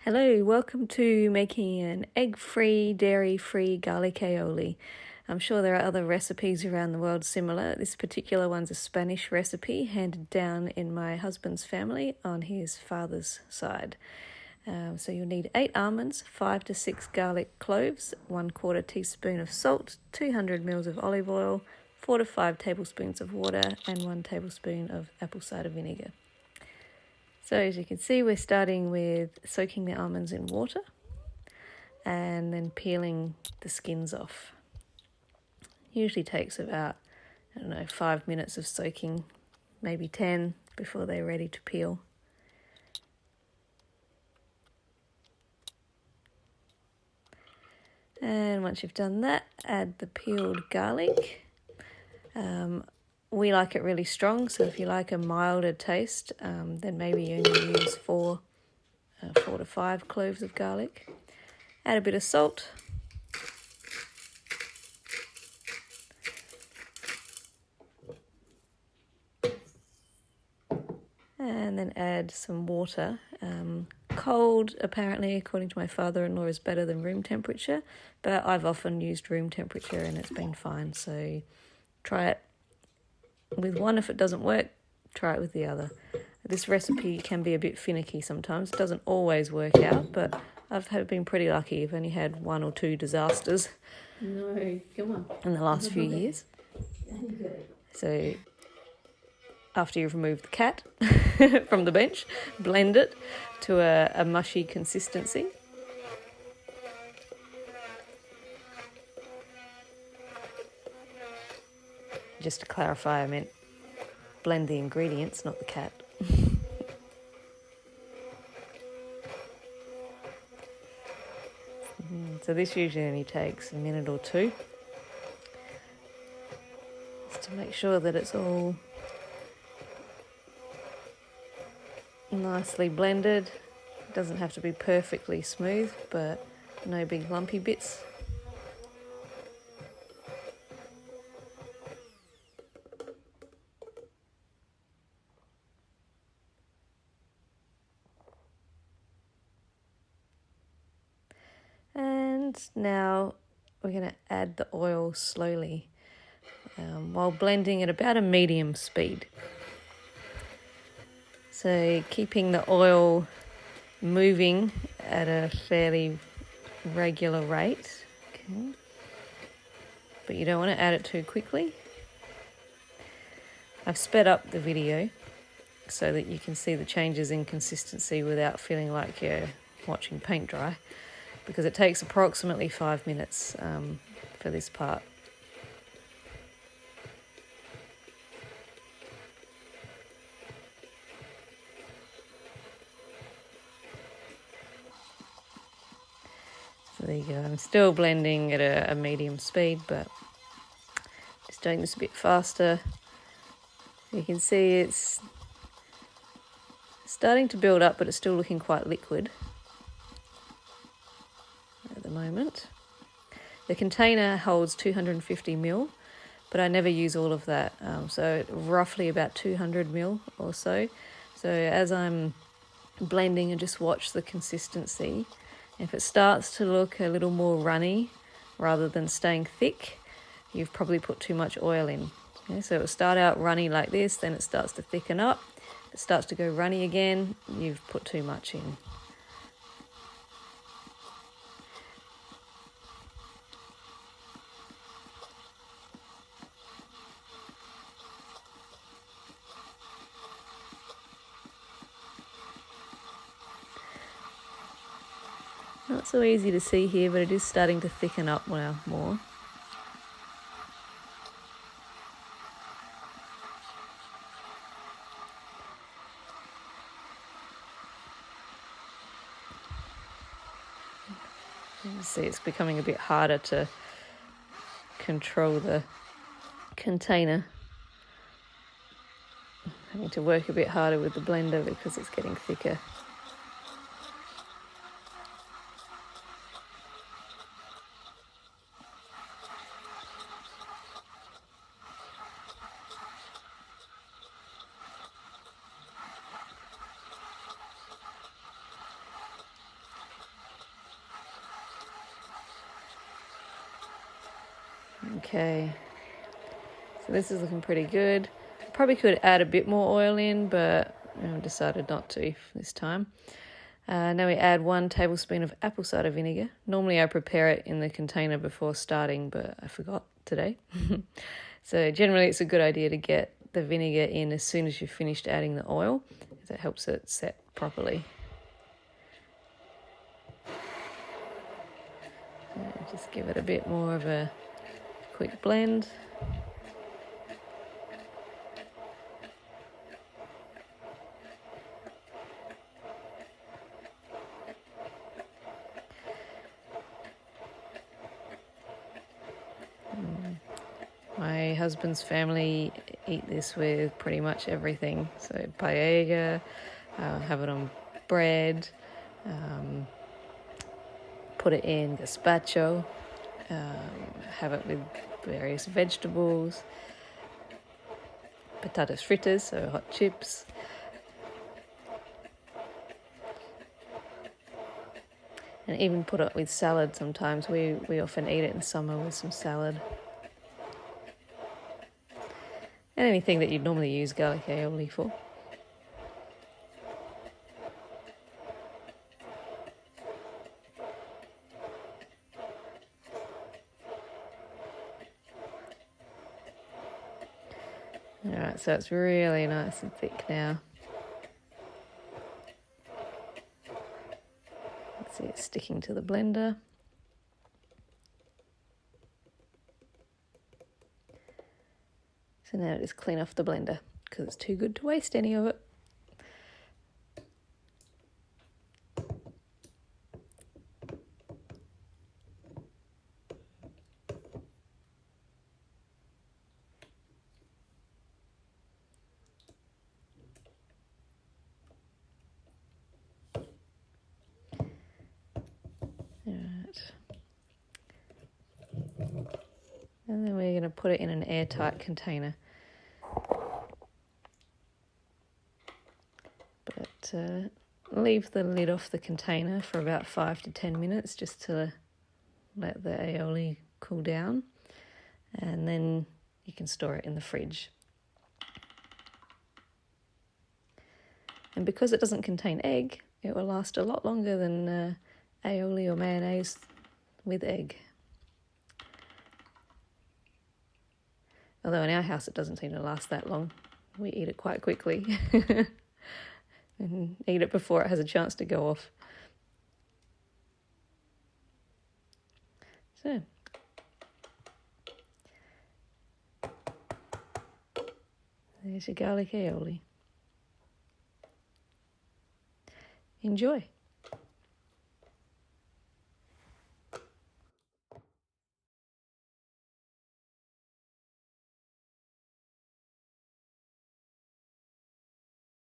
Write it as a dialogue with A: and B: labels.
A: Hello, welcome to making an egg-free, dairy-free garlic aioli. I'm sure there are other recipes around the world similar. This particular one's a Spanish recipe handed down in my husband's family on his father's side. So you'll need 8 almonds, 5 to 6 garlic cloves, 1/4 teaspoon of salt, 200 ml of olive oil, 4 to 5 tablespoons of water, and 1 tablespoon of apple cider vinegar. So as you can see, we're starting with soaking the almonds in water and then peeling the skins off. Usually takes about, 5 minutes of soaking, maybe 10 before they're ready to peel. And once you've done that, add the peeled garlic. We like it really strong, so if you like a milder taste, then maybe you only use 4 to 5 cloves of garlic. Add a bit of salt. And then add some water. Cold, apparently, according to my father-in-law, is better than room temperature, but I've often used room temperature and it's been fine, so try it with one. If it doesn't work, try it with the other. This recipe can be a bit finicky sometimes. It doesn't always work out, but I've been pretty lucky. I've only had 1 or 2 disasters
B: in
A: the last few years. So after you've removed the cat from the bench, blend it to a mushy consistency. Just to clarify, I meant blend the ingredients, not the cat. So this usually only takes a minute or 2. Just to make sure that it's all nicely blended. It doesn't have to be perfectly smooth, but no big lumpy bits. And now we're going to add the oil slowly while blending at about a medium speed. So keeping the oil moving at a fairly regular rate. Okay. But you don't want to add it too quickly. I've sped up the video so that you can see the changes in consistency without feeling like you're watching paint dry, because it takes approximately 5 minutes for this part. So there you go. I'm still blending at a medium speed, but just doing this a bit faster. You can see it's starting to build up, but it's still looking quite liquid at the moment. The container holds 250 ml, but I never use all of that, so roughly about 200 ml or so. So as I'm blending, and just watch the consistency. If it starts to look a little more runny rather than staying thick, you've probably put too much oil in. Okay, so it'll start out runny like this, then it starts to thicken up. If it starts to go runny again, you've put too much in. Not so easy to see here, but it is starting to thicken up now more. You can see it's becoming a bit harder to control the container. Having to work a bit harder with the blender because it's getting thicker. Okay, so this is looking pretty good. Probably could add a bit more oil in, but I decided not to this time. Now we add 1 tablespoon of apple cider vinegar. Normally I prepare it in the container before starting, but I forgot today. So generally it's a good idea to get the vinegar in as soon as you've finished adding the oil, because it helps it set properly. Just give it a bit more of a quick blend. My husband's family eat this with pretty much everything. So paella, have it on bread, put it in gazpacho, have it with various vegetables, patatas fritas, so hot chips. And even put it with salad sometimes. We often eat it in summer with some salad. And anything that you'd normally use garlic aioli for. Alright, so it's really nice and thick now. See, it's sticking to the blender. So now just clean off the blender because it's too good to waste any of it. Alright. And then we're going to put it in an airtight container. But leave the lid off the container for about 5 to 10 minutes just to let the aioli cool down. And then you can store it in the fridge. And because it doesn't contain egg, it will last a lot longer than aioli or mayonnaise with egg. Although in our house it doesn't seem to last that long. We eat it quite quickly and eat it before it has a chance to go off. So, there's your garlic aioli. Enjoy.